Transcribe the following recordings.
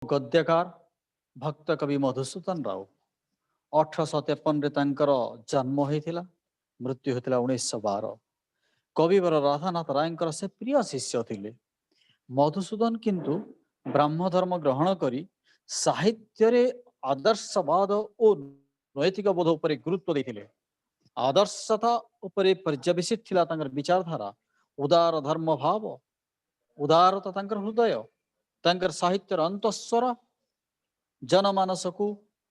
ଗଦ୍ୟକାର ଭକ୍ତ କବି ମଧୁସୂଦନ ରାଓ 1853ରେ ତାଙ୍କର ଜନ୍ମ ହୋଇଥିଲା, ମୃତ୍ୟୁ ହୋଇଥିଲା 1912। କବିବର ରାଧାନାଥ ରାୟଙ୍କର ସେ ପ୍ରିୟ ଶିଷ୍ୟ ଥିଲେ। ମଧୁସୂଦନ କିନ୍ତୁ ବ୍ରାହ୍ମ ଧର୍ମ ଗ୍ରହଣ କରି ସାହିତ୍ୟରେ ଆଦର୍ଶବାଦ ଓ ନୈତିକ ବୋଧ ଉପରେ ଗୁରୁତ୍ୱ ଦେଇଥିଲେ। ଆଦର୍ଶତା ଉପରେ ପର୍ଯ୍ୟବେସିତ ଥିଲା ତାଙ୍କର ବିଚାରଧାରା, ଉଦାର ଧର୍ମ ଭାବ, ଉଦାରତା ତାଙ୍କର ହୃଦୟ, ତାଙ୍କର ସାହିତ୍ୟର ଅନ୍ତଃସ୍ୱର ଜନମାନସକୁ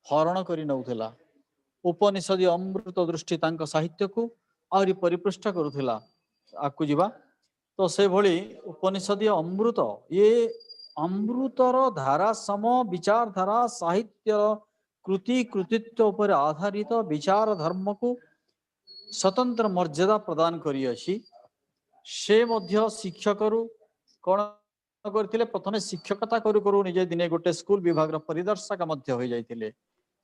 ହରଣ କରି ନେଉଥିଲା। ଉପନିଷଦୀୟ ଅମୃତ ଦୃଷ୍ଟି ତାଙ୍କ ସାହିତ୍ୟକୁ ଆହୁରି ପରିପୃଷ୍ଟ କରୁଥିଲା। ଆଗକୁ ଯିବା ତ ସେଭଳି ଉପନିଷଦୀୟ ଅମୃତ, ଇଏ ଅମୃତର ଧାରା ସମ ବିଚାରଧାରା ସାହିତ୍ୟର କୃତି କୃତିତ୍ୱ ଉପରେ ଆଧାରିତ ବିଚାର ଧର୍ମକୁ ସ୍ୱତନ୍ତ୍ର ମର୍ଯ୍ୟାଦା ପ୍ରଦାନ କରିଅଛି। ସେ ମଧ୍ୟ ଶିକ୍ଷକରୁ କ'ଣ କରିଥିଲେ, ପ୍ରଥମେ ଶିକ୍ଷକତା କରୁ କରୁ ନିଜେ ଦିନେ ଗୋଟେ ସ୍କୁଲ ବିଭାଗର ପରିଦର୍ଶକ ମଧ୍ୟ ହୋଇଯାଇଥିଲେ।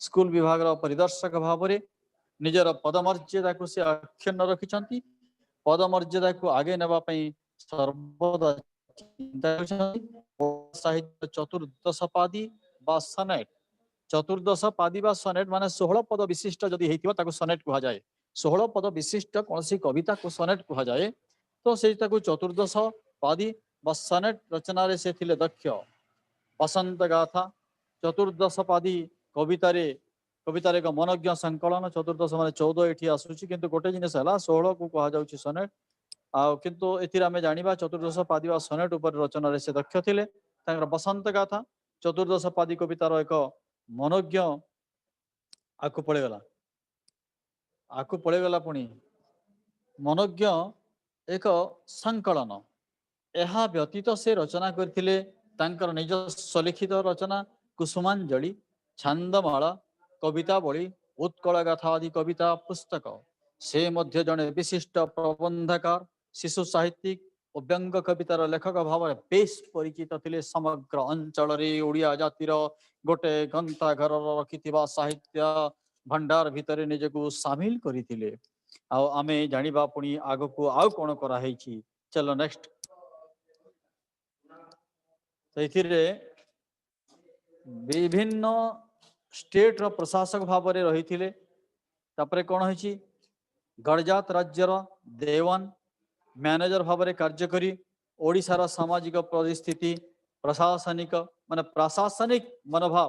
ସ୍କୁଲ ବିଭାଗର ପରିଦର୍ଶକ ଭାବରେ ନିଜର ପଦମର୍ଯ୍ୟାଦାକୁ ସେ ଅକ୍ଷୁଣ୍ଣ ରଖିଛନ୍ତି। ପଦମର୍ଯ୍ୟାଦାକୁ ଆଗେଇ ନେବା ପାଇଁ ସର୍ବଦା ଚିନ୍ତା କରିଛନ୍ତି। ସାହିତ୍ୟ ଚତୁର୍ଦ୍ଦଶ ପାଦି ବା ସନେଟ, ଚତୁର୍ଦ୍ଦଶ ପାଦି ବା ସନେଟ ମାନେ 16 ପଦ ବିଶିଷ୍ଟ ଯଦି ହେଇଥିବ ତାକୁ ସନେଟ କୁହାଯାଏ। 16 ପଦ ବିଶିଷ୍ଟ କୌଣସି କବିତାକୁ ସନେଟ କୁହାଯାଏ। ତ ସେଇଟାକୁ ଚତୁର୍ଦ୍ଦଶ ପାଦି ବା ସନେଟ ରଚନାରେ ସେ ଥିଲେ ଦକ୍ଷ। ବସନ୍ତ ଗାଥା ଚତୁର୍ଦ୍ଦଶ ପାଦି କବିତାରେ ଏକ ମନଜ୍ଞ ସଂକଳନ। ଚତୁର୍ଦ୍ଦଶ ମାନେ 14 ଏଠି ଆସୁଛି, କିନ୍ତୁ ଗୋଟେ ଜିନିଷ ହେଲା 16କୁ କୁହାଯାଉଛି ସନେଟ। ଆଉ କିନ୍ତୁ ଏଥିରେ ଆମେ ଜାଣିବା ଚତୁର୍ଦ୍ଦଶ ପାଦି ବା ସନେଟ ଉପରେ ରଚନାରେ ସେ ଦକ୍ଷ ଥିଲେ। ତାଙ୍କର ବସନ୍ତ ଗାଥା ଚତୁର୍ଦ୍ଦଶ ପାଦି କବିତାର ଏକ ମନୋଜ୍ଞ ଆକୁ ପଳେଇଗଲା ପୁଣି ମନୋଜ୍ଞ ଏକ ସଂକଳନ। ଏହା ବ୍ୟତୀତ ସେ ରଚନା କରିଥିଲେ ତାଙ୍କର ନିଜସ୍ୱ ଲିଖିତ ରଚନା କୁସୁମାଞ୍ଜଳି, ଛାନ୍ଦମାଳା, କବିତାବଳୀ, ଉତ୍କଳ ଗାଥା ଆଦି କବିତା ପୁସ୍ତକ। ସେ ମଧ୍ୟ ଜଣେ ବିଶିଷ୍ଟ ପ୍ରବନ୍ଧକାର, ଶିଶୁ ସାହିତ୍ୟିକ ଓ ବ୍ୟଙ୍ଗ କବିତାର ଲେଖକ ଭାବରେ ବେଶ ପରିଚିତ ଥିଲେ। ସମଗ୍ର ଅଞ୍ଚଳରେ ଓଡ଼ିଆ ଜାତିର ଗୋଟେ ଗ୍ରନ୍ଥାଗାରର ରଖିଥିବା ସାହିତ୍ୟ ଭଣ୍ଡାର ଭିତରେ ନିଜକୁ ସାମିଲ କରିଥିଲେ। ଆଉ ଆମେ ଜାଣିବା ପୁଣି ଆଗକୁ ଆଉ କ'ଣ କରାହେଇଛି। ଚାଲ ନେକ୍ସଟ। ସେଇଥିରେ ବିଭିନ୍ନ ଷ୍ଟେଟର ପ୍ରଶାସକ ଭାବରେ ରହିଥିଲେ। ତାପରେ କ'ଣ ହେଇଛି, ଗଡ଼ଜାତ ରାଜ୍ୟର ଦେୱାନ ମ୍ୟାନେଜର ଭାବରେ କାର୍ଯ୍ୟ କରି ଓଡ଼ିଶାର ସାମାଜିକ ପରିସ୍ଥିତି, ପ୍ରଶାସନିକ ମନୋଭାବ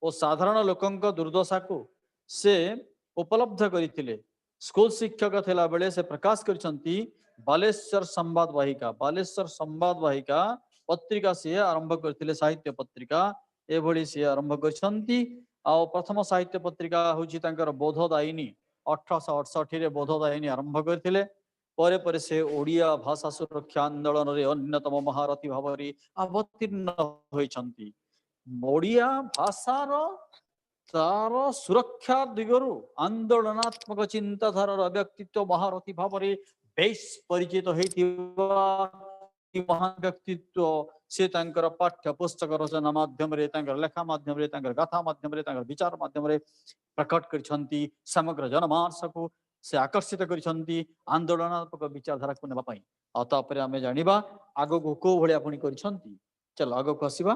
ଓ ସାଧାରଣ ଲୋକଙ୍କ ଦୁର୍ଦ୍ଦଶାକୁ ସେ ଉପଲବ୍ଧ କରିଥିଲେ। ସ୍କୁଲ ଶିକ୍ଷକ ଥିଲାବେଳେ ସେ ପ୍ରକାଶ କରିଛନ୍ତି ବାଲେଶ୍ୱର ସମ୍ବାଦ ବାହିକା ପତ୍ରିକା ସିଏ ଆରମ୍ଭ କରିଥିଲେ, ସାହିତ୍ୟ ପତ୍ରିକା ଏଭଳି ସିଏ ଆରମ୍ଭ କରିଛନ୍ତି। ଆଉ ପ୍ରଥମ ସାହିତ୍ୟ ପତ୍ରିକା ହଉଛି ତାଙ୍କର ବୋଧଦାୟିନୀ। 1868ରେ ବୋଧଦାୟିନୀ ଆରମ୍ଭ କରିଥିଲେ। ପରେ ପରେ ସେ ଓଡ଼ିଆ ଭାଷା ସୁରକ୍ଷା ଆନ୍ଦୋଳନରେ ଅନ୍ୟତମ ମହାରଥୀ ଭାବରେ ଅବତୀର୍ଣ୍ଣ ହୋଇଛନ୍ତି। ଓଡ଼ିଆ ଭାଷାର ତାର ସୁରକ୍ଷା ଦିଗରୁ ଆନ୍ଦୋଳନାତ୍ମକ ଚିନ୍ତାଧାରାର ବ୍ୟକ୍ତିତ୍ୱ ମହାରଥୀ ଭାବରେ ବେଶ ପରିଚିତ ହେଇଥିବା ମହାନ ବ୍ୟକ୍ତିତ୍ୱ ସେ ତାଙ୍କର ପାଠ୍ୟ ପୁସ୍ତକ ରଚନା ମାଧ୍ୟମରେ, ତାଙ୍କର ଲେଖା ମାଧ୍ୟମରେ, ତାଙ୍କର ଗାଥା ମାଧ୍ୟମରେ, ତାଙ୍କର ବିଚାର ମାଧ୍ୟମରେ ପ୍ରକଟ କରିଛନ୍ତି। ସମଗ୍ର ଜନମାନସକୁ ସେ ଆକର୍ଷିତ କରିଛନ୍ତି ଆନ୍ଦୋଳନାତ୍ମକ ବିଚାରଧାରାକୁ ନେବା ପାଇଁ। ଆଉ ତାପରେ ଆମେ ଜାଣିବା ଆଗକୁ କୋଉ ଭଳିଆ ପୁଣି କରିଛନ୍ତି। ଚାଲ ଆଗକୁ ଆସିବା।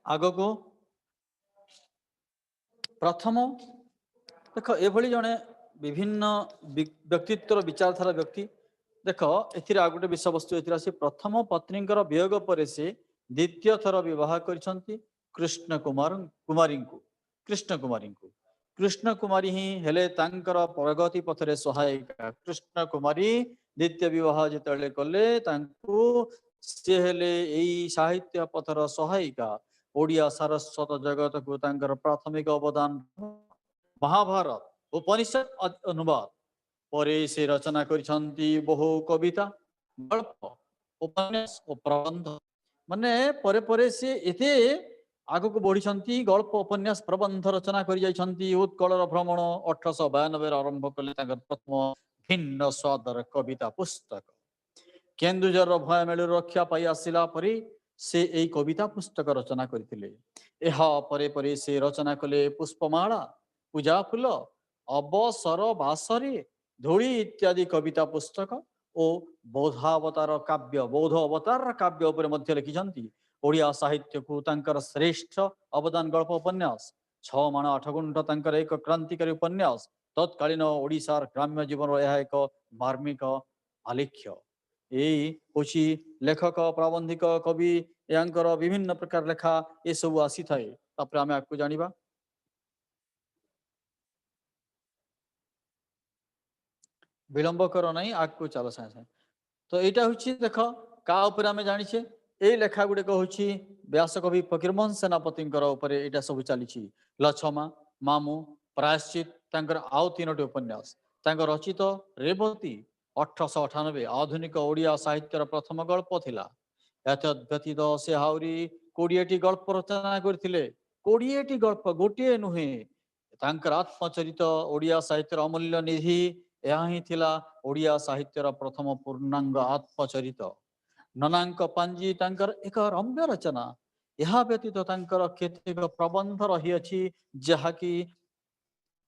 ଆଗକୁ ପ୍ରଥମ ଦେଖ, ଏଭଳି ଜଣେ ବିଭିନ୍ନ ବ୍ୟକ୍ତିତ୍ୱର ବିଚାରଧାରା ବ୍ୟକ୍ତି। ଦେଖ ଏଥିରେ ଆଉ ଗୋଟେ ବିଷୟବସ୍ତୁ ଏଥିରେ ଆସି, ପ୍ରଥମ ପତ୍ନୀଙ୍କର ବିୟୋଗ ପରେ ସେ ଦ୍ୱିତୀୟ ଥର ବିବାହ କରିଛନ୍ତି କୃଷ୍ଣ କୁମାରୀ ହିଁ ହେଲେ ତାଙ୍କର ପ୍ରଗତି ପଥରେ ସହାୟିକା। କୃଷ୍ଣ କୁମାରୀ ଦ୍ୱିତୀୟ ବିବାହ ଯେତେବେଳେ କଲେ ତାଙ୍କୁ ସେ ହେଲେ ଏଇ ସାହିତ୍ୟ ପଥର ସହାୟିକା। ଓଡ଼ିଆ ସାରସ୍ୱତ ଜଗତକୁ ତାଙ୍କର ପ୍ରାଥମିକ ଅବଦାନ ମହାଭାରତ ଉପନିଷଦ ଅନୁବାଦ ପରେ ସେ ରଚନା କରିଛନ୍ତି ବହୁ କବିତା, ଗଳ୍ପ, ଉପନ୍ୟାସ ଓ ପ୍ରବନ୍ଧ। ମାନେ ପରେ ପରେ ସେ ଏତେ ଆଗକୁ ବଢିଛନ୍ତି, ଗଳ୍ପ, ଉପନ୍ୟାସ, ପ୍ରବନ୍ଧ ରଚନା କରି ଯାଇଛନ୍ତି। ଉତ୍କଳର ଭ୍ରମଣ 1892ରେ ଆରମ୍ଭ କଲେ ତାଙ୍କର ପ୍ରଥମ ଭିନ୍ନ ସ୍ୱାଦର କବିତା ପୁସ୍ତକ। କେନ୍ଦୁଝରର ଭୟାମେଳରୁ ରକ୍ଷା ପାଇ ଆସିଲା ପରେ ସେ ଏଇ କବିତା ପୁସ୍ତକ ରଚନା କରିଥିଲେ। ଏହା ପରେ ପରେ ସେ ରଚନା କଲେ ପୁଷ୍ପମାଳା, ପୂଜା ଫୁଲ, ଅବସର ବାସରେ, ଧୂଳି ଇତ୍ୟାଦି କବିତା ପୁସ୍ତକ ଓ ବୌଦ୍ଧାବତାର କାବ୍ୟ ବୌଦ୍ଧ ଅବତାର କାବ୍ୟ ଉପରେ ମଧ୍ୟ ଲେଖିଛନ୍ତି। ଓଡ଼ିଆ ସାହିତ୍ୟକୁ ତାଙ୍କର ଶ୍ରେଷ୍ଠ ଅବଦାନ ଗଳ୍ପ ଉପନ୍ୟାସ, 6 ମାଣ 8 ଗୁଣ୍ଠ ତାଙ୍କର ଏକ କ୍ରାନ୍ତିକାରୀ ଉପନ୍ୟାସ। ତତ୍କାଳୀନ ଓଡ଼ିଶାର ଗ୍ରାମ୍ୟ ଜୀବନର ଏହା ଏକ ମାର୍ମିକ ଆଲେଖ୍ୟ। ଏଇ ହେଉଛି ଲେଖକ, ପ୍ରାବନ୍ଧିକ, କବି, ୟାଙ୍କର ବିଭିନ୍ନ ପ୍ରକାର ଲେଖା ଏସବୁ ଆସିଥାଏ। ତାପରେ ଆମେ ଆକୁ ଜାଣିବା। ବିଳମ୍ବ କର ନାହିଁ, ଆଗକୁ ଚାଲ ସାଙ୍ଗେ ସାଙ୍ଗେ। ତ ଏଇଟା ହଉଛି ଦେଖ କାହା ଉପରେ ଆମେ ଜାଣିଛେ, ଏଇ ଲେଖା ଗୁଡ଼ିକ ହଉଛି ବ୍ୟାସକବି ଫକୀରମୋହନ ସେନାପତିଙ୍କର ଉପରେ ଏଇଟା ସବୁ ଚାଲିଛି। ଲଛମା, ମାମୁଁ, ପ୍ରାୟଶ୍ଚିତ ତାଙ୍କର ଆଉ 3ଟି ଉପନ୍ୟାସ। ତାଙ୍କ ରଚିତ ରେବତୀ 1898 ଆଧୁନିକ ଓଡ଼ିଆ ସାହିତ୍ୟର ପ୍ରଥମ ଗଳ୍ପ ଥିଲା। ଏତଦ୍ବ୍ୟତୀତ ସେ ଆହୁରି 20ଟି ଗଳ୍ପ ରଚନା କରିଥିଲେ। 20ଟି ଗଳ୍ପ, ଗୋଟିଏ ନୁହେଁ। ତାଙ୍କର ଆତ୍ମଚରିତ ଓଡ଼ିଆ ସାହିତ୍ୟର ଅମୂଲ୍ୟ ନିଧି। ଏହା ହିଁ ଥିଲା ଓଡ଼ିଆ ସାହିତ୍ୟର ପ୍ରଥମ ପୂର୍ଣ୍ଣାଙ୍ଗ ଆତ୍ମଚରିତ। ନନାଙ୍କ ପାଞ୍ଜି ତାଙ୍କର ଏକ ରମ୍ୟ ରଚନା। ଏହା ବ୍ୟତୀତ ତାଙ୍କର କେତେକ ପ୍ରବନ୍ଧ ରହିଅଛି, ଯାହାକି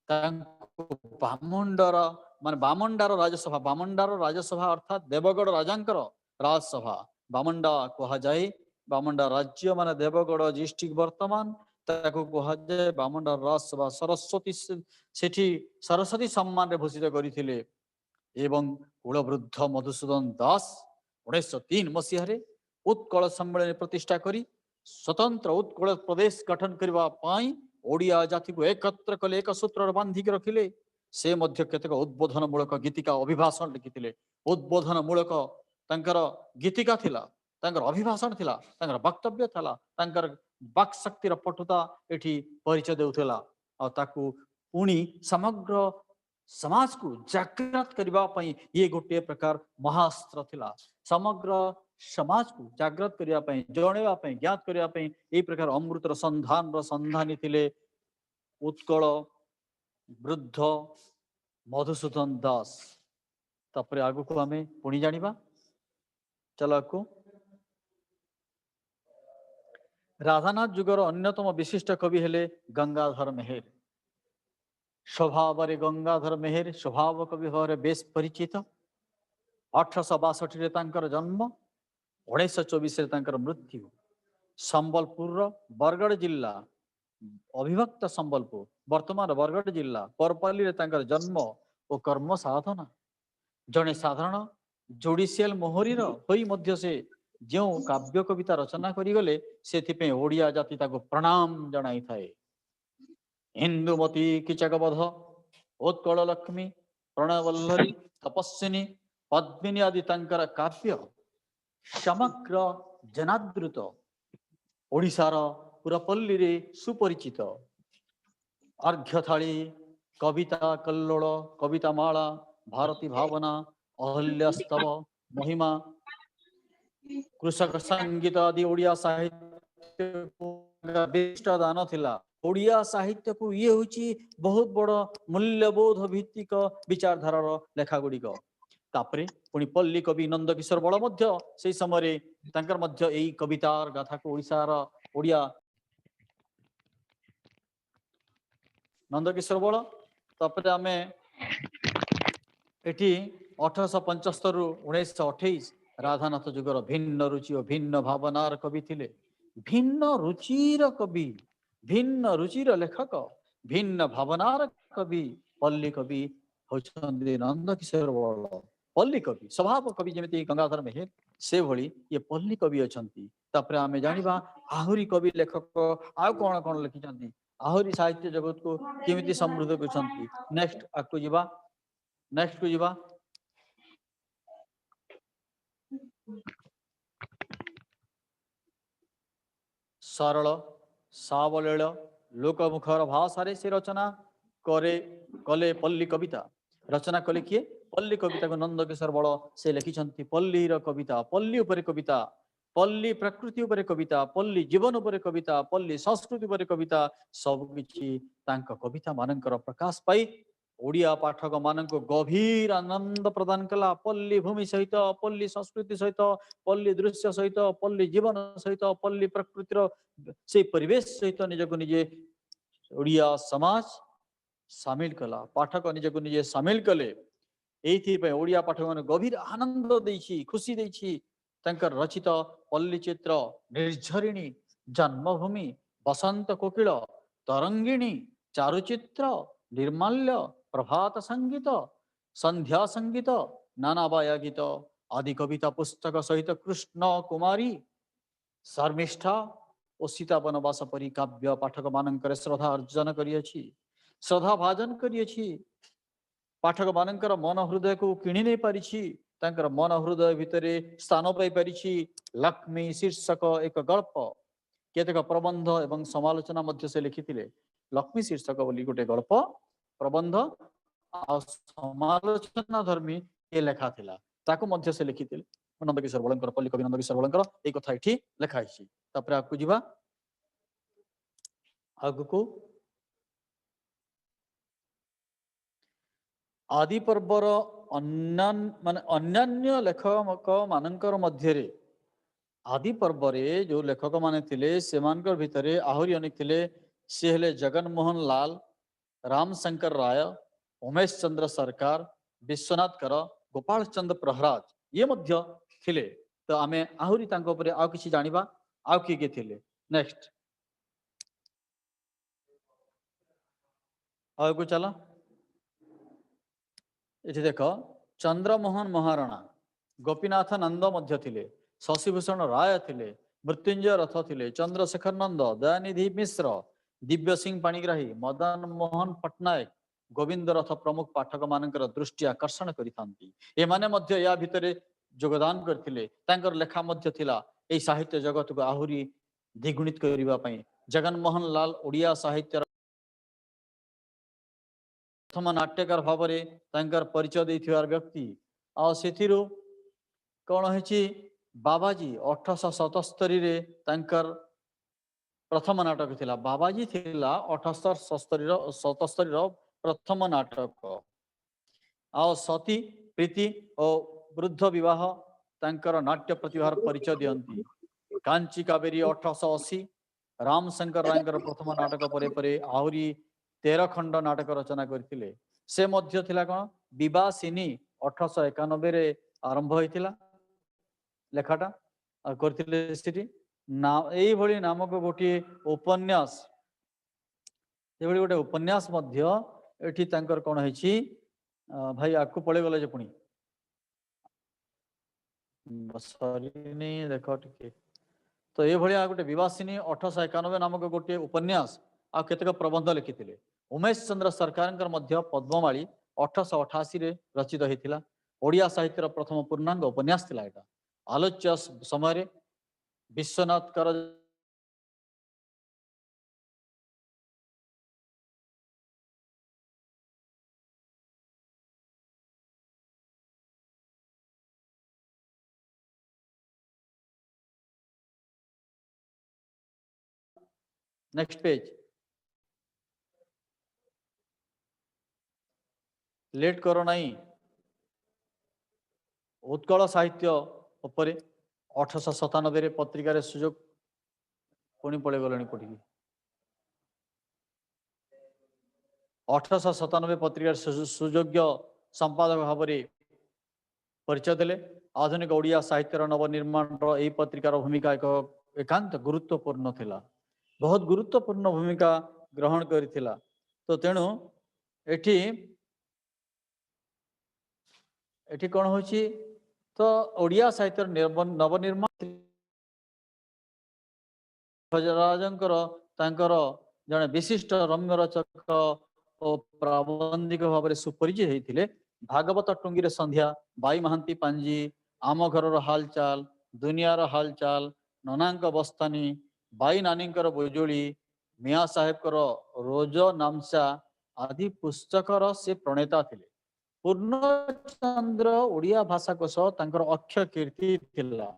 ତାଙ୍କୁ ବାମଣ୍ଡର ମାନେ ବାମଣ୍ଡାର ରାଜସଭା, ବାମଣ୍ଡାର ରାଜସଭା ଅର୍ଥାତ ଦେବଗଡ଼ ରାଜାଙ୍କର ରାଜସଭା ବାମଣ୍ଡା କୁହାଯାଏ। ବାମଣ୍ଡା ରାଜ୍ୟ ମାନେ ଦେବଗଡ଼ ଡିଷ୍ଟ୍ରିକ୍ଟ ବର୍ତ୍ତମାନ, ତାକୁ କୁହାଯାଏ ବାମଣ୍ଡା ରାଜସଭା। ସରସ୍ୱତୀ ସେଠି ସରସ୍ୱତୀ ସମ୍ମାନରେ ଭୂଷିତ କରିଥିଲେ। ଏବଂ କୁଳବୃଦ୍ଧ ମଧୁସୂଦନ ଦାସ 1903 ମସିହାରେ ଉତ୍କଳ ସମ୍ମିଳନୀ ପ୍ରତିଷ୍ଠା କରି ସ୍ୱତନ୍ତ୍ର ଉତ୍କଳ ପ୍ରଦେଶ ଗଠନ କରିବା ପାଇଁ ଓଡ଼ିଆ ଜାତିକୁ ଏକତ୍ର କଲେ, ଏକ ସୂତ୍ରରେ ବାନ୍ଧିକି ରଖିଲେ। ସେ ମଧ୍ୟ କେତେକ ଉଦ୍ବୋଧନ ମୂଳକ ଗୀତିକା ଅଭିଭାଷଣ ଲେଖିଥିଲେ। ଉଦ୍ବୋଧନ ମୂଳକ ତାଙ୍କର ଗୀତିକା ଥିଲା, ତାଙ୍କର ଅଭିଭାଷଣ ଥିଲା, ତାଙ୍କର ବକ୍ତବ୍ୟ ଥିଲା, ତାଙ୍କର ବାକ୍ ଶକ୍ତିର ପଟୁତା ଏଠି ପରିଚୟ ଦେଉଥିଲା। ଆଉ ତାକୁ ପୁଣି ସମଗ୍ର ସମାଜକୁ ଜାଗ୍ରତ କରିବା ପାଇଁ ଇଏ ଗୋଟିଏ ପ୍ରକାର ମହାସ୍ତ୍ର ଥିଲା। ସମଗ୍ର ସମାଜକୁ ଜାଗ୍ରତ କରିବା ପାଇଁ, ଜଣେଇବା ପାଇଁ, ଜ୍ଞାତ କରିବା ପାଇଁ ଏହି ପ୍ରକାର ଅମୃତର ସନ୍ଧାନର ସନ୍ଧାନୀ ଥିଲେ ଉତ୍କଳ ବୃଦ୍ଧ ମଧୁସୂଦନ ଦାସ। ତାପରେ ଆଗକୁ ଆମେ ପୁଣି ଜାଣିବା। ଚାଲ ଆଗକୁ। ରାଧାନାଥ ଯୁଗର ଅନ୍ୟତମ ବିଶିଷ୍ଟ କବି ହେଲେ ଗଙ୍ଗାଧର ମେହେର। ସ୍ୱଭାବରେ ଗଙ୍ଗାଧର ମେହେର ସ୍ୱଭାବ କବି ଭାବରେ ବେଶ ପରିଚିତ। 1862ରେ ତାଙ୍କର ଜନ୍ମ, 1924ରେ ତାଙ୍କର ମୃତ୍ୟୁ। ସମ୍ବଲପୁରର ବରଗଡ଼ ଜିଲ୍ଲା, ଅବିଭକ୍ତ ସମ୍ବଲପୁର ବର୍ତ୍ତମାନ ବରଗଡ଼ ଜିଲ୍ଲା ପରପାଲିରେ ତାଙ୍କର ଜନ୍ମ ଓ କର୍ମ ସାଧନା। ଜଣେ ସାଧାରଣ ଜୁଡିସିଆଲ ମୋହରିର ହୋଇ ମଧ୍ୟ ସେ ଯେଉଁ କାବ୍ୟ କବିତା ରଚନା କରିଗଲେ, ସେଥିପାଇଁ ଓଡ଼ିଆ ଜାତି ତାକୁ ପ୍ରଣାମ ଜଣାଇଥାଏ। ହିନ୍ଦୁମତୀ, କିଚକବଧ, ଉତ୍କଳ ଲକ୍ଷ୍ମୀ, ପ୍ରଣୟବଲ୍ଲରୀ, ତପସ୍ୱିନୀ, ପଦ୍ମିନୀ ଆଦି ତାଙ୍କର କାବ୍ୟ ସମଗ୍ର ଜନାଦୃତ ଓଡ଼ିଶାର ପୁରପଲ୍ଲୀରେ ସୁପରିଚିତ। ଅର୍ଘ୍ୟଥାଳୀ, କବିତା କଲ୍ଲୋଳ, କବିତା ମାଳା, ଭାରତୀ ଭାବନା, ଅହଲ୍ୟାସ୍ତବ, ମହିମା, କୃଷକ ସଙ୍ଗୀତ ଆଦି ଓଡ଼ିଆ ସାହିତ୍ୟକୁ ବିଶିଷ୍ଟ ଦାନ ଥିଲା। ଓଡ଼ିଆ ସାହିତ୍ୟକୁ ଇଏ ହେଉଛି ବହୁତ ବଡ଼ ମୂଲ୍ୟବୋଧ ଭିତ୍ତିକ ବିଚାରଧାରାର ଲେଖା ଗୁଡ଼ିକ। ତାପରେ ପୁଣି ପଲ୍ଲୀ କବି ନନ୍ଦକିଶୋର ବଳ ମଧ୍ୟ ସେଇ ସମୟରେ ତାଙ୍କର ମଧ୍ୟ ଏଇ କବିତାର ଗାଥାକୁ ଓଡ଼ିଶାର ଓଡ଼ିଆ ନନ୍ଦକିଶୋର ବଳ। ତାପରେ ଆମେ ଏଠି 1875ରୁ 1928 ରାଧାନାଥ ଯୁଗର ଭିନ୍ନ ରୁଚି ଓ ଭିନ୍ନ ଭାବନାର କବି ଥିଲେ। ଭିନ୍ନ ରୁଚିର କବି, ଭିନ୍ନ ରୁଚିର ଲେଖକ, ଭିନ୍ନ ଭାବନାର କବି ପଲ୍ଲୀ କବି ହଉଛନ୍ତି ନନ୍ଦକିଶୋର ବଳ। ପଲ୍ଲୀ କବି, ସ୍ୱଭାବ କବି ଯେମିତି ଗଙ୍ଗାଧର ମେହେର, ସେଭଳି ଇଏ ପଲ୍ଲୀ କବି ଅଛନ୍ତି। ତାପରେ ଆମେ ଜାଣିବା ଆହୁରି କବି ଲେଖକ ଆଉ କଣ କଣ ଲେଖିଛନ୍ତି, ଆହୁରି ସାହିତ୍ୟ ଜଗତକୁ କେମିତି ସମୃଦ୍ଧ କରିଛନ୍ତି। ନେକ୍ସଟ ଆଗକୁ ଯିବା, ନେକ୍ସଟକୁ ଯିବା। ସରଳ ସାବଳୀଳ ଲୋକମୁଖର ଭାଷାରେ ସେ ରଚନା କଲେ ପଲ୍ଲୀ କବିତା। ରଚନା କଲେ କିଏ? ପଲ୍ଲୀ କବିତାକୁ ନନ୍ଦକିଶୋର ବଳ ସେ ଲେଖିଛନ୍ତି। ପଲ୍ଲୀର କବିତା, ପଲ୍ଲୀ ଉପରେ କବିତା, ପଲ୍ଲୀ ପ୍ରକୃତି ଉପରେ କବିତା, ପଲ୍ଲୀ ଜୀବନ ଉପରେ କବିତା, ପଲ୍ଲୀ ସଂସ୍କୃତି ଉପରେ କବିତା, ସବୁକିଛି ତାଙ୍କ କବିତା ମାନଙ୍କର ପ୍ରକାଶ ପାଇ ଓଡ଼ିଆ ପାଠକ ମାନଙ୍କୁ ଗଭୀର ଆନନ୍ଦ ପ୍ରଦାନ କଲା। ପଲ୍ଲୀ ଭୂମି ସହିତ, ପଲ୍ଲୀ ସଂସ୍କୃତି ସହିତ, ପଲ୍ଲୀ ଦୃଶ୍ୟ ସହିତ, ପଲ୍ଲୀ ଜୀବନ ସହିତ, ପଲ୍ଲୀ ପ୍ରକୃତିର ସେଇ ପରିବେଶ ସହିତ ନିଜକୁ ନିଜେ ଓଡ଼ିଆ ସମାଜ ସାମିଲ କଲା। ପାଠକ ନିଜକୁ ନିଜେ ସାମିଲ କଲେ। ଏଇଥିପାଇଁ ଓଡ଼ିଆ ପାଠକମାନେ ଗଭୀର ଆନନ୍ଦ ଦେଇଛି, ଖୁସି ଦେଇଛି। ତାଙ୍କର ରଚିତ ପଲ୍ଲୀ ଚିତ୍ର, ନିର୍ଝରିଣୀ, ଜନ୍ମଭୂମି, ବସନ୍ତ କୋକିଳ, ତରଙ୍ଗିଣୀ, ଚାରୁଚିତ୍ର, ନିର୍ମାଲ୍ୟ, ପ୍ରଭାତ ସଙ୍ଗୀତ, ସନ୍ଧ୍ୟା ସଙ୍ଗୀତ, ନାନାବାୟା ଗୀତ ଆଦି କବିତା ପୁସ୍ତକ ସହିତ କୃଷ୍ଣ କୁମାରୀ, ଶର୍ମିଷ୍ଠା ଓ ସୀତା ବନବାସ ପରି କାବ୍ୟ ପାଠକ ମାନଙ୍କର ଶ୍ରଦ୍ଧା ଅର୍ଜନ କରିଅଛି, ଶ୍ରଦ୍ଧା ଭାଜନ କରିଅଛି। ପାଠକ ମାନଙ୍କର ମନ ହୃଦୟକୁ କିଣି ନେଇ ପାରିଛି, ତାଙ୍କର ମନ ହୃଦୟ ଭିତରେ ସ୍ଥାନ ପାଇପାରିଛି। ଲକ୍ଷ୍ମୀ ଶୀର୍ଷକ ଏକ ଗଳ୍ପ, କେତେକ ପ୍ରବନ୍ଧ ଏବଂ ସମାଲୋଚନା ମଧ୍ୟ ସେ ଲେଖିଥିଲେ। ଲକ୍ଷ୍ମୀ ଶୀର୍ଷକ ବୋଲି ଗୋଟେ ଗଳ୍ପ, ପ୍ରବନ୍ଧ ଆଉ ସମାଲୋଚନା ଧର୍ମୀ ଏ ଲେଖା ଥିଲା, ତାକୁ ମଧ୍ୟ ସେ ଲେଖିଥିଲେ। ନନ୍ଦକିଶୋର ବଳଙ୍କର, ପଲ୍ଲୀ କବି ନନ୍ଦକିଶୋର ବଳଙ୍କର ଏଇ କଥା ଏଠି ଲେଖା ହେଇଛି। ତାପରେ ଆଗକୁ ଯିବା, ଆଗକୁ ଆଦି ପର୍ବର ଅନ୍ୟାନ୍ୟ ଲେଖକ ମାନଙ୍କର ମଧ୍ୟରେ ଆଦି ପର୍ବରେ ଯୋଉ ଲେଖକ ମାନେ ଥିଲେ ସେମାନଙ୍କ ଭିତରେ ଆହୁରି ଅନେକ ଥିଲେ। ସେ ହେଲେ ଜଗନମୋହନ ଲାଲ, ରାମ ଶଙ୍କର ରାୟ, ଉମେଶ ଚନ୍ଦ୍ର ସରକାର, ବିଶ୍ୱନାଥ କର, ଗୋପାଳ ଚନ୍ଦ୍ର ପ୍ରହରାଜ ଇଏ ମଧ୍ୟ ଥିଲେ। ତ ଆମେ ଆହୁରି ତାଙ୍କ ଉପରେ ଆଉ କିଛି ଜାଣିବା, ଆଉ କିଏ କିଏ ଥିଲେ। ନେକ୍ସଟ ଆଗକୁ ଚାଲ, ଏଠି ଦେଖ ଚନ୍ଦ୍ରମୋହନ ମହାରଣା, ଗୋପୀନାଥ ନନ୍ଦ ମଧ୍ୟ ଥିଲେ, ଶଶିଭୂଷଣ ରାୟ ଥିଲେ, ମୃତ୍ୟୁଞ୍ଜୟ ରଥ ଥିଲେ, ଚନ୍ଦ୍ରଶେଖର ନନ୍ଦ, ଦୟାନିଧି ମିଶ୍ର, ଦିବ୍ୟ ସିଂ ପାଣିଗ୍ରାହୀ, ମଦନ ମୋହନ ପଟ୍ଟନାୟକ, ଗୋବିନ୍ଦ ରଥ ପ୍ରମୁଖ ପାଠକ ମାନଙ୍କର ଦୃଷ୍ଟି ଆକର୍ଷଣ କରିଥାନ୍ତି। ଏମାନେ ମଧ୍ୟ ୟା ଭିତରେ ଯୋଗଦାନ କରିଥିଲେ, ତାଙ୍କର ଲେଖା ମଧ୍ୟ ଥିଲା ଏହି ସାହିତ୍ୟ ଜଗତକୁ ଆହୁରି ଦ୍ୱିଗୁଣିତ କରିବା ପାଇଁ। ଜଗନମୋହନ ଲାଲ ଓଡ଼ିଆ ସାହିତ୍ୟର ପ୍ରଥମ ନାଟ୍ୟକାର ଭାବରେ ତାଙ୍କର ପରିଚୟ ଦେଇଥିବାର ବ୍ୟକ୍ତି। ଆଉ ସେଥିରୁ କ'ଣ ହେଇଛି, ବାବାଜୀ 1877ରେ ତାଙ୍କର ପ୍ରଥମ ନାଟକ ଥିଲା। ବାବାଜୀ ଥିଲା 1877ର ପ୍ରଥମ ନାଟକ। ଆଉ ସତୀ, ପ୍ରୀତି ଓ ବୃଦ୍ଧ ବିବାହ ତାଙ୍କର ନାଟ୍ୟ ପ୍ରତିଭାର ପରିଚୟ ଦିଅନ୍ତି। କାଞ୍ଚି କାବେରୀ 1880, ରାମ ଶଙ୍କର ରାୟଙ୍କର ପ୍ରଥମ ନାଟକ ପରେ ପରେ ଆହୁରି 13 ଖଣ୍ଡ ନାଟକ ରଚନା କରିଥିଲେ। ସେ ମଧ୍ୟ ଥିଲା କ'ଣ, ବିବାସିନୀ 1891ରେ ଆରମ୍ଭ ହୋଇଥିଲା ଲେଖାଟା, ଆଉ କରିଥିଲେ ସେଠି ନା ଏଇଭଳି ନାମକ ଗୋଟିଏ ଉପନ୍ୟାସ, ଏଭଳି ଗୋଟେ ଉପନ୍ୟାସ ମଧ୍ୟ ଏଠି ତାଙ୍କର କ'ଣ ହେଇଛି, ଭାଇ ଆଗକୁ ପଳେଇଗଲେ ଯେ ପୁଣି ସରିନି, ଦେଖ ଟିକେ। ତ ଏଇଭଳିଆ ଗୋଟେ ବିବାସିନୀ 1891 ନାମକ ଗୋଟିଏ ଉପନ୍ୟାସ ଆଉ କେତେକ ପ୍ରବନ୍ଧ ଲେଖିଥିଲେ। ଉମେଶ ଚନ୍ଦ୍ର ସରକାରଙ୍କର ମଧ୍ୟ ପଦ୍ମମାଳୀ 1888ରେ ରଚିତ ହେଇଥିଲା। ଓଡ଼ିଆ ସାହିତ୍ୟର ପ୍ରଥମ ପୂର୍ଣ୍ଣାଙ୍ଗ ଉପନ୍ୟାସ ଥିଲା ଏଇଟା। ଆଲୋଚ୍ୟ ସମୟରେ ବିଶ୍ୱନାଥ କର ନେକ୍ସଟ ପେଜ, ଲେଟ୍ କର ନାହିଁ। ଉତ୍କଳ ସାହିତ୍ୟ ଉପରେ 1897ରେ ପତ୍ରିକାରେ ସୁଯୋଗ, ପୁଣି ପଳେଇ ଗଲେଣି ପଢିକି। 1897 ପତ୍ରିକାର ସୁଯୋଗ୍ୟ ସମ୍ପାଦକ ଭାବରେ ପରିଚୟ ଦେଲେ। ଆଧୁନିକ ଓଡ଼ିଆ ସାହିତ୍ୟର ନବନିର୍ମାଣର ଏହି ପତ୍ରିକାର ଭୂମିକା ଏକାନ୍ତ ଗୁରୁତ୍ୱପୂର୍ଣ୍ଣ ଥିଲା, ବହୁତ ଗୁରୁତ୍ୱପୂର୍ଣ୍ଣ ଭୂମିକା ଗ୍ରହଣ କରିଥିଲା। ତ ତେଣୁ ଏଠି ଏଠି କ'ଣ ହଉଛି, ତ ଓଡ଼ିଆ ସାହିତ୍ୟର ନବନିର୍ମାଣ ରାଜଙ୍କର ତାଙ୍କର ଜଣେ ବିଶିଷ୍ଟ ରମ୍ୟ ରଚକ ଓ ପ୍ରାବନ୍ଧିକ ଭାବରେ ସୁପରିଚିତ ହେଇଥିଲେ। ଭାଗବତ ଟୁଙ୍ଗିରେ ସନ୍ଧ୍ୟା, ବାଇ ମହାନ୍ତି ପାଞ୍ଜି, ଆମ ଘରର ହାଲଚାଲ, ଦୁନିଆର ହାଲଚାଲ, ନନାଙ୍କ ବସ୍ତାନୀ, ବାଇ ନାନୀଙ୍କର ବୁଜୁଳି, ମିଆଁ ସାହେବଙ୍କର ରୋଜ ନାମସା ଆଦି ପୁସ୍ତକର ସେ ପ୍ରଣେତା ଥିଲେ। ପୂର୍ଣ୍ଣଚନ୍ଦ୍ର ଓଡ଼ିଆ ଭାଷାକୋଷ ତାଙ୍କର ଅକ୍ଷୟ କୀର୍ତ୍ତି ଥିଲା,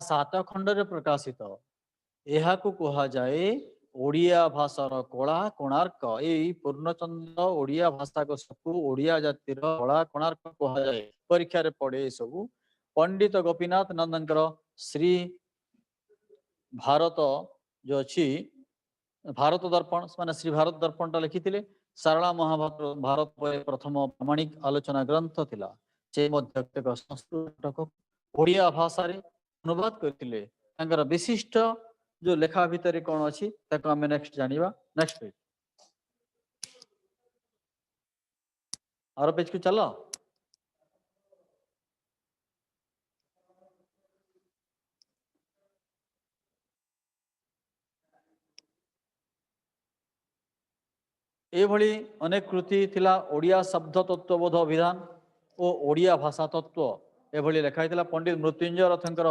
7 ଖଣ୍ଡରେ ପ୍ରକାଶିତ। ଏହାକୁ କୁହାଯାଏ ଓଡ଼ିଆ ଭାଷାର କଳା କୋଣାର୍କ। ଏଇ ପୂର୍ଣ୍ଣଚନ୍ଦ୍ର ଓଡ଼ିଆ ଭାଷାକୋଷକୁ ଓଡ଼ିଆ ଜାତିର କଳା କୋଣାର୍କ କୁହାଯାଏ। ପରୀକ୍ଷାରେ ପଡ଼େ ଏସବୁ। ପଣ୍ଡିତ ଗୋପୀନାଥ ନନ୍ଦଙ୍କର ଶ୍ରୀ ଭାରତ ଯୋଉ ଅଛି, ଭାରତ ଦର୍ପଣ, ମାନେ ଶ୍ରୀ ଭାରତ ଦର୍ପଣଟା ଲେଖିଥିଲେ। सारला महाभारत भारत पर प्रथम प्रामाणिक आलोचना ग्रंथ थिला जे मध्य केतेक संस्कृत नाटक ओडिया भाषा रे अनुवाद करथिले तांकर विशिष्ट जो लेखा भितर कौन अच्छी ताको आमे नेक्स्ट जानिबा नेक्स्ट पेज आरो पेज को चलो एभली अनेक कृति थिला ओडिया शब्द तत्वबोध अभिधान और ओडिया भाषा तत्व एभली लिखाई पंडित मृत्युंजय रथंकर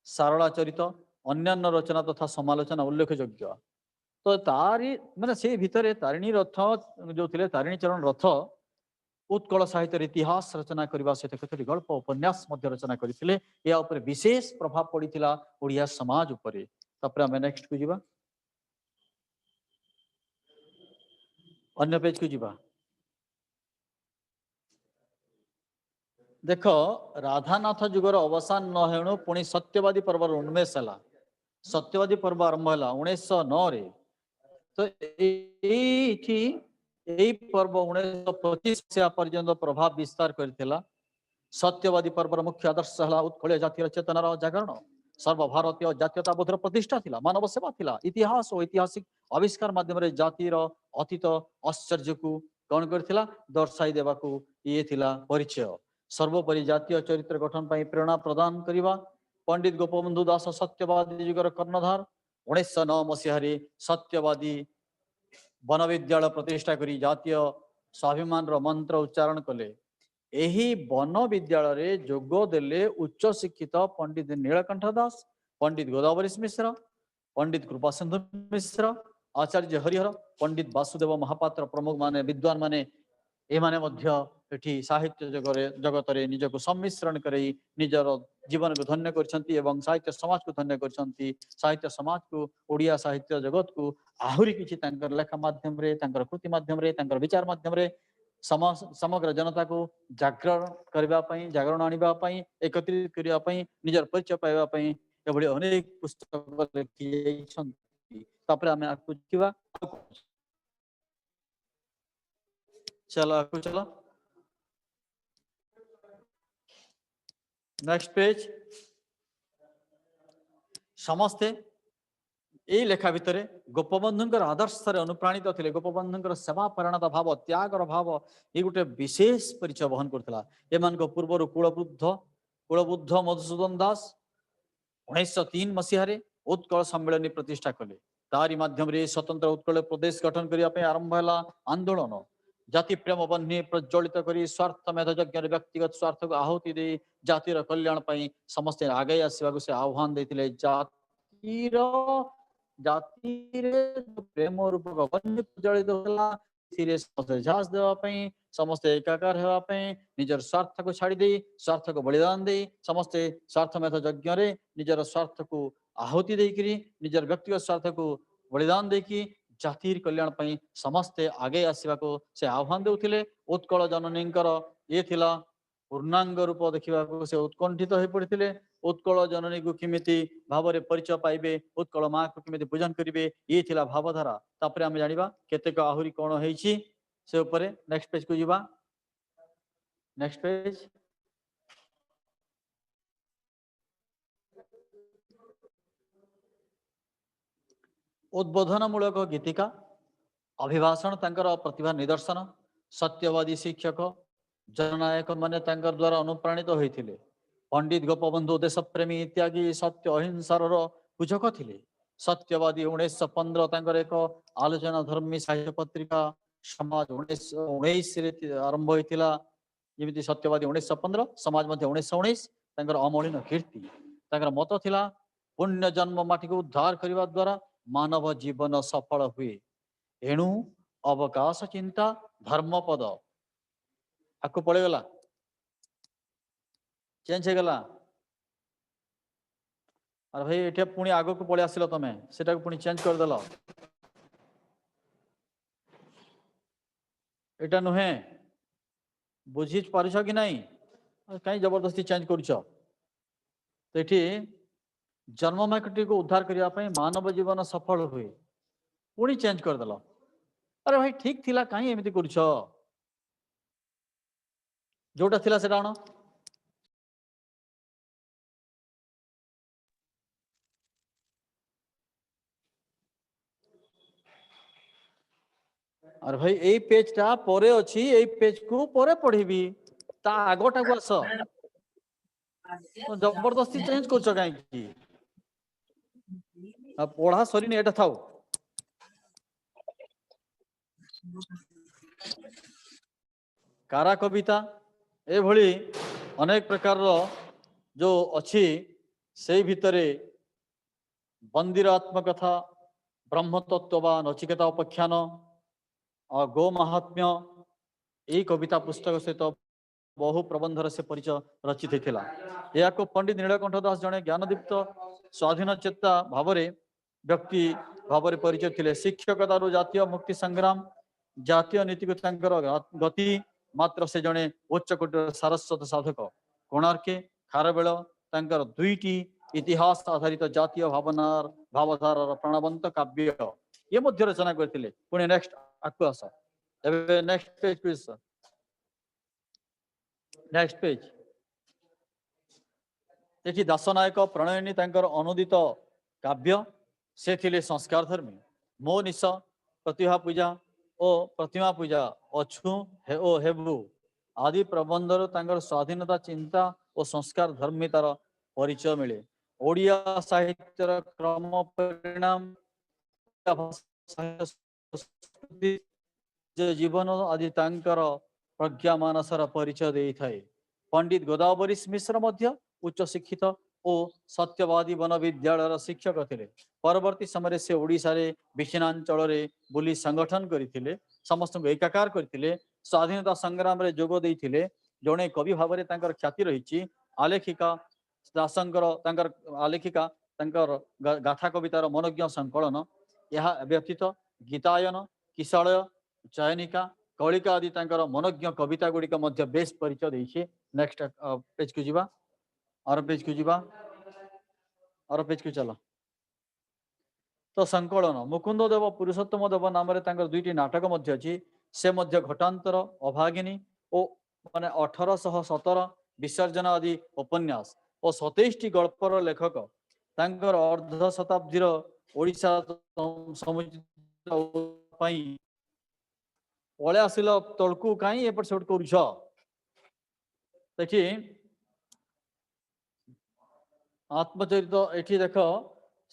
सारला चरित अन्यान्य रचना तथा समालोचना उल्लेखयोग्य तो तारी माने से भितर तारिणी रथ जो थिले तारिणी चरण रथ उत्कल साहित्य इतिहास रचना करने सहित केतोटी गल्प उपन्यास मध्य रचना करथिले या ऊपर विशेष प्रभाव पड़ीथिला ओडिया समाज ऊपर तापर आमे नेक्स्ट को जीवा अन्य पेज को जीवा देख राधानाथ जुगर अवसान न हेणु पुणी सत्यवादी पर्व उन्मेष है सत्यवादी पर्व आरंभ है 1909 तो यही पर्व 1925 पर्यंत प्रभाव विस्तार करथिला सत्यवादी पर्वर मुख्य आदर्श है उत्कल जातिर चेतनार जागरण सर्वभारतीय जातीयता बोधर प्रतिष्ठा थिला मानव सेवा थिला इतिहास और ऐतिहासिक आविष्कार माध्यम जातिर अतीत आश्चर्य को कौन करथिला दर्शाई देवाकू ये थिला परिचय सर्वोपरि जातीय चरित्र गठन पर प्रेरणा प्रदान करने पंडित गोपबंधु दास सत्यवादी जुगर कर्णधार 1909 मसीह सत्यवादी वन विद्यालय प्रतिष्ठा करी जातीय स्वाभिमान मंत्र उच्चारण कले यही वन विद्यालय जोग देले उच्च शिक्षित पंडित नीलकंठ दास पंडित गोदावरी मिश्र पंडित कृपा सिंधु मिश्र आचार्य हरिहर पंडित वासुदेव महापात्र प्रमुख माने विद्वान माने एमाने मध्य एठी साहित्य जगत रे निजको सम्मिश्रण करी निजर जीवन को धन्य करछंती एवं साहित्य समाज को धन्य करछंती साहित्य समाज को ओडिया साहित्य जगत को आहुरी किछि तांकर लेखा माध्यम रे तांकर कृति माध्यम रे तांकर विचार माध्यम रे समग्र जनता को जागरण करबा पई जागरण आनिबा पई एकत्रित करबा पई निजर परिचय पाइबा पई एभली अनेक पुस्तक लिखि छंती तापर हमें आकु किबा चलो आकु चलो नेक्स्ट पेज समस्ते यही लेखा भितर गोपबंधुंकर आदर्श अनुप्राणित थे गोपबंधुंकर सेवा परायणता भाव त्यागर भाव ये गोटे विशेष परिचय बहन करता एमान पूर्वर कुलबुद्ध मधुसूदन दास 1903 मसीह उत्कल सम्मेलन प्रतिष्ठा कले तारी माध्यम स्वतंत्र उत्कल प्रदेश गठन करने आरंभ है आंदोलन जाति प्रेम बन्ही प्रज्वलित कर स्वार्थ मेधयज्ञ व्यक्तिगत स्वार्थ को आहुति दे जातिर कल्याण समस्ते आगे आसवा से आह्वान देते जातिर प्रेम रूप बन्ही प्रज्वलित होगा झास देवाई समस्ते एकाकार होगापी निजर स्वार्थ को छाड़ी स्वार्थ को बलिदान दे समस्ते स्वार्थ मेध यज्ञ निजर स्वार्थ को आहुति देकरी निजर व्यक्तिगत स्वार्थ को बलिदान देकी जातिर कल्याण पई समस्ते आगे आसवा को से आह्वान देउथिले उत्कल जननी ये थिला पूर्णांग रूप देखा से उत्कंठित हो पड़ते उत्कल जननी को किमिति भाव में परिचय पाइबे उत्कल माँ को किमिति पूजन करेंगे ये थिला भावधारा तापर आम जाना केतेक आहुरी कौन होइछि से ऊपर नेक्स्ट पेज को जीवा नेक्स्ट पेज उद्बोधनमूलक गीतिका अभिभाषण तांकर प्रतिभा निदर्शन सत्यवादी शिक्षक जननायक माने तांकर द्वारा अनुप्राणित होइथिले पंडित गोपबंधु देशप्रेमी इत्यादि सत्य अहिंसार पूजक थिले सत्यवादी 1915 तांकर एक आलोचना धर्मी साहित्य पत्रिका समाज 1919 आरंभ होइथिला जेमिति सत्यवादी 1915 समाज मध्य 1919 तांकर अमलिन कीर्ति तांकर मत थिला पुण्य जन्म माटी को उद्धार करने द्वारा मानव जीवन सफल हुए एणु अवकाश चिंता धर्मपद आपको पड़ेगला चेंज हो गला अरे भाई ये पुणी आग को पलि आसिल तमें सेटा पुणी चेंज करदेल एटा नुहे बुझी पारुछ कि नहीं कहीं जबरदस्ती चेंज कर जन्म माटी को उद्धार करने मानव जीवन सफल हुए पुणी चेंज करदेल अरे भाई ठीक थिला काई एमिति करूछ जोटा थिला सेटा आण अरे भाई एई पेजटा परे अछि एई पेज को परे पढिबी ता आगोटा को आस जबरदस्ती चेंज करूछ काई की पढ़ा सरीनी एटा थाउ कारा कविता एभली अनेक प्रकार जो अच्छी से भितरे बंदीर आत्मकथा ब्रह्मतत्व बा नचिकेता उपाख्यान गो महात्म्य यही कविता पुस्तक सहित बहु प्रबंधर से परिचय रचित थिला या को पंडित नीलकंठ दास जड़े ज्ञानदीप्त स्वाधीन चेता भाव व्यक्ति भाव परिचय थिले शिक्षकतार जातीय मुक्ति संग्राम जातीय नीति गति मात्र से जड़े उच्च कोटर सारस्वत साधक कोणार्के खारबेल तांकर दुईटी इतिहास आधारित जातीय भावनार भावधारार प्राणवंत काव्य ये मध्य रचना करथिले पुणे नेक्स्ट आकु आस एबे next page please sir next page देखि दासनायक प्रणयनी तांकर अनुदित काव्य से थिले संस्कार धर्मी मो निश प्रतिभा पूजा ओ प्रतिमा पूजा अछु हे ओ हेबु आदि प्रबंधर तांकर स्वाधीनता चिंता और संस्कार धर्मितार परिचय मिले ओडिया साहित्यर क्रम परिणाम जीवन आदि तांकर प्रज्ञा मानसर परिचय दे थाए पंडित गोदावरी मिश्र मध्य उच्च शिक्षित और सत्यवादी वन विद्यालय शिक्षक थे परवर्ती समय से ओडिशा रे विच्छिन्नांचल बुली संगठन करते समस्त एकाकार करते स्वाधीनता संग्राम रे जोग देइथिले जड़े कवि भाव में ख्याति रही आलेखिका दासंकर आलेखिका गाथा कवितार मनोज्ञ संकलन यह व्यतीत गीतायन किशालय चयनिका कलिका आदि मनोज्ञ कविता गुड़िक बेस परिचय देइछे नेक्स्ट पेज को जीवा और पेज को जीवा और पेज को चलो तो संकलन मुकुंद देव पुरुषोत्तम देव नाम दुईटी नाटक मध्य अछि से मध्य घटांतर अभागिनी और माने 1817 विसर्जन आदि उपन्यास और 27 गल्पर लेखक तांकर अर्ध शताब्दीर ओडिशा समुचित पले आसिल तलकू कहीं एपट सेपट करुछ देखि आत्मचरित एठी देख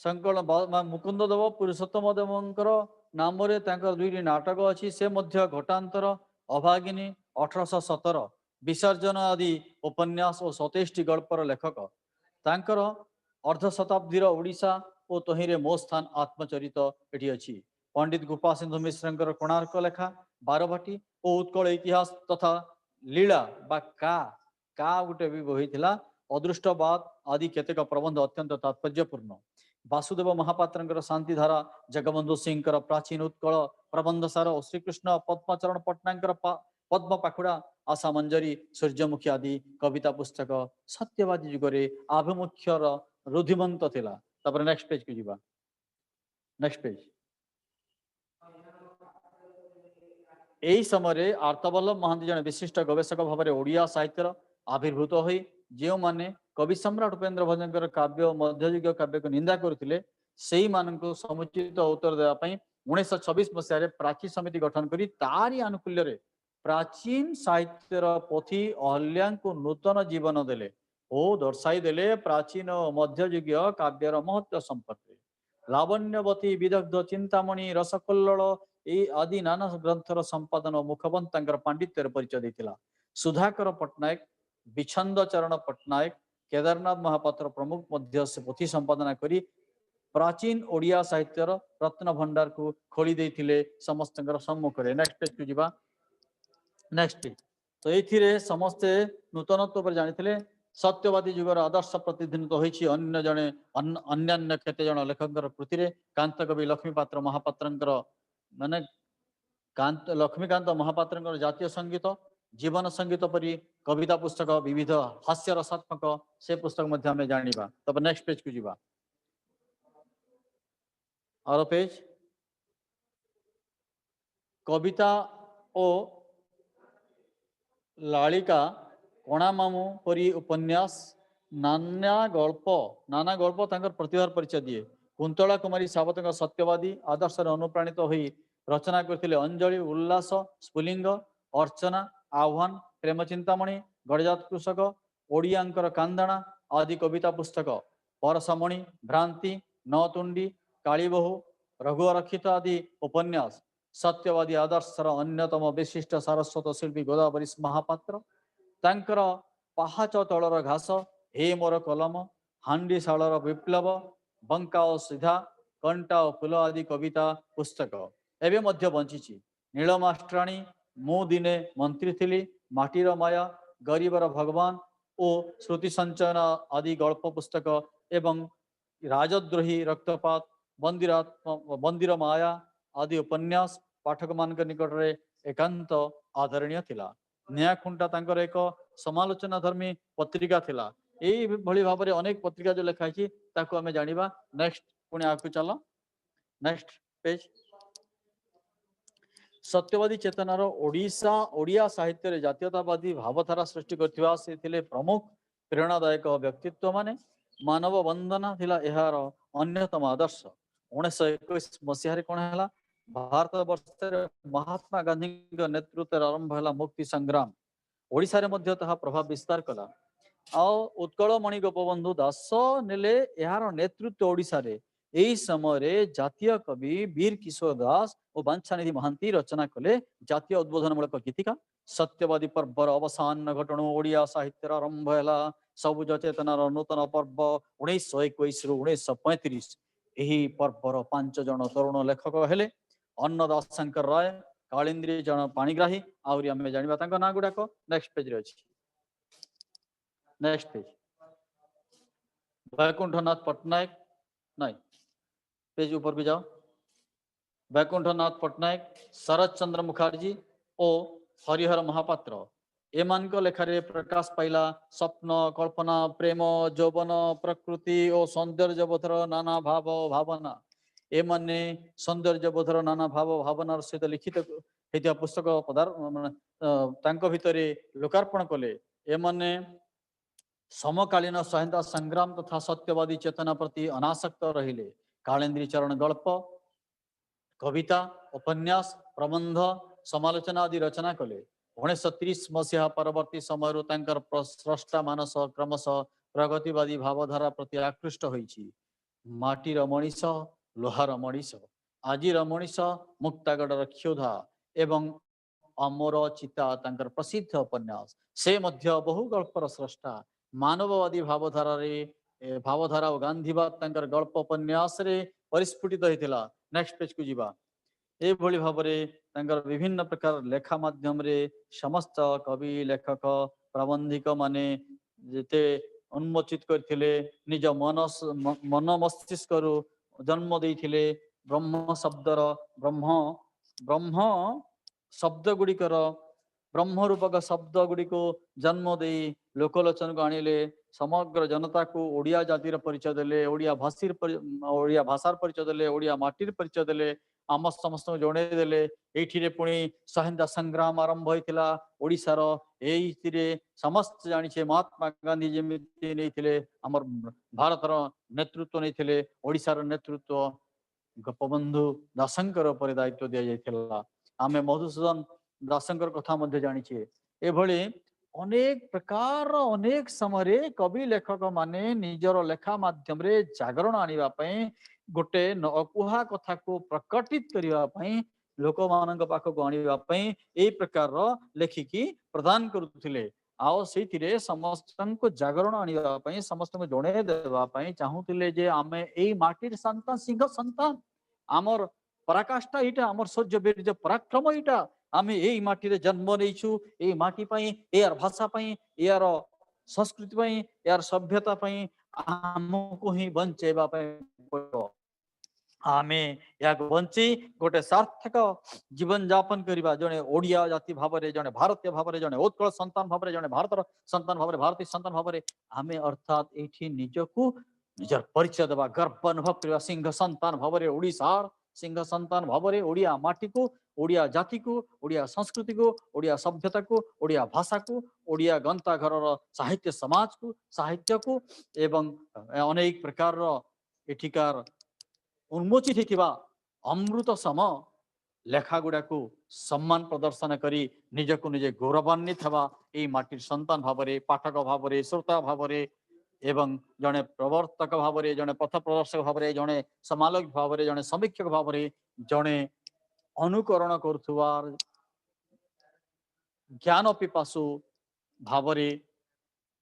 संकलन मुकुंद देव पुरुषोत्तम देवंकर नाम रे तांकर दुईटी नाटक अछि से मध्य घटांतर अभागिनी 1817 विसर्जन आदि उपन्यास और 27 गल्पर लेखक तांकर अर्ध शताब्दीर ओडिशा और तहिरे मो स्थान आत्मचरित एठी अछि पंडित गोपाल सिंधु मिश्र कोणार्क लेखा बारभाटी और उत्कल इतिहास तथा लीला बा का गोटे भी बही थिला अदृष्टवाद आदि केतेक प्रबंध अत्यंत तात्पर्यपूर्ण वासुदेव महापात्र शांतिधारा जगबंधु सिंह प्राचीन उत्कल प्रबंध सार और श्रीकृष्ण पद्मचरण पट्टनायक पद्म पाखुड़ा आशा मंजरी सूर्यमुखी आदि कविता पुस्तक सत्यवादी जुगरे आभिमुख्यर रुधिमंत थिला तापर नेक्स्ट पेज को जीवा नेक्स्ट पेज यही समय आर्तवल्लभ महांती जन विशिष्ट गवेषक भाव में ओडिया साहित्यर आविर्भूत हो जो माने कवि सम्राट उपेन्द्र भंजकर काव्य मध्ययुग काव्य को निंदा करते से समुचित उत्तर देवाई 1926 मसीह प्राची समिति गठन करी तारी आनुकूल्य प्राचीन साहित्यर पोथी अहल्या को नूतन जीवन देले ओ दर्शाई देले प्राचीन मध्ययुगीय काव्यर महत्व संपर्क लावण्यवती विदग्ध चिंतामणि रसकल्लोल आदि नाना ग्रंथर संपादन मुखबंध पांडित्यर परिचय देथिला सुधाकर पट्टनायक विछंद चरण पट्टनायक केदारनाथ महापात्र प्रमुख मध्य से पोथी संपादना करी प्राचीन ओडिया साहित्यर रत्न भंडार को खोली देथिले समस्त सम्मुख रे नेक्स्ट पेज को जीवा नेक्स्ट पेज तो ये समस्ते नूतनत्व पर जानिथिले सत्यवादी जुगर आदर्श प्रतिनिधित्व होइछि अन्य जने अन्यान्य केते जन लेखकर कृति कांत कवि लक्ष्मीपात्र महापात्र माने कांत लक्ष्मीकांत महापात्र जातीय संगीत जीवन संगीत परी कविता पुस्तक विविध हास्य रसात्मक से पुस्तक मध्य हमें जानिबा तब नेक्स्ट पेज को जीवा और पेज कविता ओ लालिका कणा मामू परी उपन्यास नाना गल्प तांकर प्रतिभार परिचय दिए। कुंतला कुमारी सावत सत्यवादी आदर्श अनुप्राणित हो रचना करते अंजलि उल्लास स्फुलिंग अर्चना आह्वान प्रेम चिंतामणि गड़जात कृषक ओडियांकर कांदणा आदि कविता पुस्तक परसमणि भ्रांति नतुंडी कालीबहू रघुरक्षित आदि उपन्यास सत्यवादी आदर्शर अन्यतम विशिष्ट सारस्वत शिल्पी गोदावरी महापात्र तांकर पाहाच तलर घास हे मोर कलम हांडी शालर विप्लव बंका ओ सीधा कंटा ओ फुल आदि कविता पुस्तक एवं मध्य बंची नीलमाष्ट्राणी मु दिने मंत्री थी माटीर माया गरीबर भगवान और श्रुति संचयन आदि गल्प पुस्तक एवं राजद्रोही रक्तपात मंदिर माया आदि उपन्यास पाठक मान निकट में एकांत आदरणीय थिला। न्यायखुंटा तांकर एक समालोचना धर्मी पत्रिका थिला। यही भली भाव में अनेक पत्रिका जो लिखाई ताको आमे जानिबा। नेक्स्ट पुणी आगु चलो नेक्स्ट पेज। सत्यवादी चेतनार ओडिया साहित्य रे जातीयतावादी भावधारा सृष्टि करथिबा से थिले प्रमुख प्रेरणादायक व्यक्तित्व माने मानव वंदना थिला एहार अन्यतम आदर्श। 1921 मसीह कौन है भारत वर्ष महात्मा गांधी नेतृत्व आरंभ है मुक्ति संग्राम। ओडिशा रे मध्य तहा प्रभाव विस्तार कला। उत्कलमणि गोपबंधु दास नेले यार नेतृत्व ओडिशा रे यही समय जातीय कवि वीर किशोर दास और बांछानिधि महांती रचना कले जातीय उद्बोधनमूलक गीतिका। सत्यवादी पर्वर अवसान घटण ओडिया साहित्य आरंभ है सबुज चेतनार नूतन पर्व 1921 रु 1935। यही पर्वर 5 जन तरुण लेखक हेले अन्नदास शंकर राय कालिंद्री जन पाणिग्राही आउरी आमे जानिबा तांको ना गुडाक। नेक्स्ट पेज रे अछि। नेक्स्ट पेज वैकुंठनाथ पट्टनायक नहीं पेज ऊपर भी जाओ। वैकुंठनाथ पट्टनायक शरद चंद्र मुखर्जी और हरिहर महापात्र एमान लेखारे प्रकाश पाइला स्वप्न कल्पना प्रेम यौवन प्रकृति और सौंदर्य बोधर नाना भाव भावना एमाने सौंदर्य बोधर नाना भाव भावनार सहित लिखित होता पुस्तक पदार्थ भितर लोकार्पण कले। एमाने समकालीन स्वाधीनता संग्राम तथा सत्यवादी चेतना प्रति अनासक्त रहिले। कालेन्द्री चरण गल्प कविता उपन्यास प्रबंध समालोचना आदि रचना कले। 1930 मसीहा परवर्ती समय स्रष्टा मानस क्रमश प्रगतिवादी भावधारा प्रति आकृष्ट होइछि। माटीर मनीष लोहार मनीष आजिर मनीष मुक्तागढ़ क्षुधा एवं अमर चिता तांकर प्रसिद्ध उपन्यास। से मध्य बहु गल्पर स्रष्टा मानववादी भावधारा और गांधीवाद तांकर गल्प उपन्यास रे परिस्फुटित होता। नेक्स्ट पेज को जीवा। ए भली भाव में विभिन्न प्रकार लेखा माध्यम रे समस्त कवि लेखक प्रबंधिक माने जेते उन्मोचित करथिले निज मन मस्तिष्क जन्म देइथिले। ब्रह्म शब्दर ब्रह्म शब्द गुड़िकर ब्रह्म रूपक शब्द गुड़ी को जन्म दे लोकलोचन को आनिले। समग्र जनता को ओडिया जातिर परिचय देले ओडिया भाषार परिचय देले ओडिया माटीर परिचय देले आम समस्त जड़े देले। ये पुणी स्वाधीनता संग्राम आरंभ होता ओडिशार ये समस्त जानी महात्मा गांधी जमी नहीं आमर भारतर नेतृत्व नहीं ओडिशार नेतृत्व गोपबंधु दासंकर उपर दायित्व दि जाइथिला। आमे मधुसूदन दासंकर कथा मध्य जानिछे। एभली अनेक प्रकार अनेक समय कवि लेखक माने निजर लेखा माध्यम रे जागरण आनिबा पई गोटे अकुहा कथा को प्रकटित करिबा पई लोक मानक पाखक आनिबा पई एई प्रकार लेखिकी प्रदान करुथिले। आओ सेतिरे समस्त को जागरण आनिबा पई समस्त को जणे देबा पई चाहुथिले जे आमे एई माटीर संतान सिंह संतान आमर पराकाष्ठा इटा आमर सौर्य वीर्य पराक्रम इटा आमे एई माटी रे जन्म नैछु एई माटी पई यार भाषा पई यार संस्कृति पई यार सभ्यता पई आमको ही बंचेबा पई पड़ो। आमे या बंची गोटे सार्थक जीवन यापन करबा जने ओडिया जाति भाव रे जने भारतीय भाव रे जने उत्कल संतान भाव रे जने भारतर संतान भाव रे भारतीय संतान भाव रे आमे अर्थात एठी निजको निजर परिचय देबा गर्व अनुभव करबा सिंह संतान भाव रे ओडिशार सिंह संतान भावरे ओडिया माटी को, ओडिया जाति को, ओडिया संस्कृति को, ओडिया सभ्यता को, ओडिया भाषा को, ओडिया गंता घर साहित्य समाज को, साहित्य को एवं अनेक प्रकार एठिकार उन्मोचित होइथिबा अमृत सम लेखा गुड़ा को सम्मान प्रदर्शन करी निजको निजे गौरवान्वित हवा ए माटिर संतान भावरे पाठक भावरे श्रोता भावरे एवं जड़े प्रवर्तक भावरे जड़े पथ प्रदर्शक भावरे जड़े समालोक भावरे जड़े समीक्षक भावरे जड़े अनुकरण करुथुवार ज्ञान पिपासु भावरे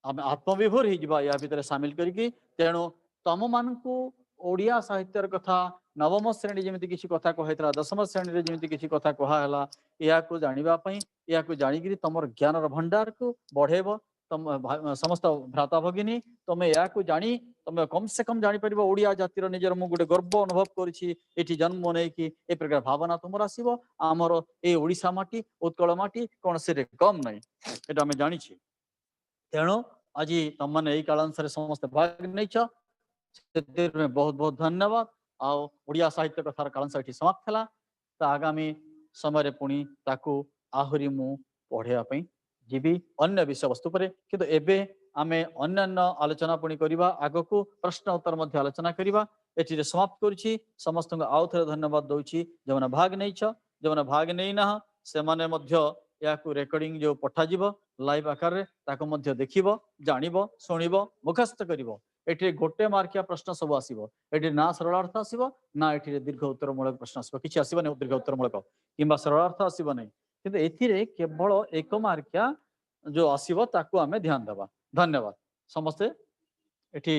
आम आत्मविभोर हो या भितर सामिल करके तेणु तम मान ओडिया साहित्यर कथा नवम श्रेणी जमी किसी कथा कहला दशम श्रेणी जमी किसी कथा कहला या जानापी जाणिकी तुम ज्ञानर भंडार को बढ़ेब तुम समस्त भ्राता भगिनी तुम या जानी तुम कम से कम जापर ओडिया जातिर निजर मुझे गोटे गर्व अनुभव करी जन्म नहीं कि ए प्रकार भावना तुम आसब आमर ए ओडिशा माटी उत्कल माटी कौन से कम नहीं ये आम जानी तेणु आज तुम मैंने यही कालांश समस्त भाग नहीं बहुत बहुत धन्यवाद आड़िया साहित्य कथार कालांश ये समाप्त है तो आगामी समय पुणी ताकू आहरी मु पढ़ाई जीवी अन्य विषय वस्तु पर किंतु एबे आमे अन्य आलोचना पुणी करवा आग को प्रश्न उत्तर मध्य आलोचना करवा ये समाप्त करुच्ची समस्त आउ थे धन्यवाद दूची जो मैंने भाग नहीं जो मैंने भाग नहीं ना से माने मध्य या रेकर्डिंग जो पठाजिब लाइव आकार देखिब जानिब शुणिब मुखस्त करिवो एठी गोटे मार्किया प्रश्न सब आसीबो एठी ना सरलार्थ आसीबो ना एठी दीर्घ उत्तरमूलक प्रश्न आसीबो किछि आसीबो नै दीर्घ उत्तरमूलक किंबा सरलार्थ आसीबो नै किंतु एथिरे केवल एक मार्किया जो आसीबो ताकू आमे ध्यान देबा धन्यवाद समस्ते एठी।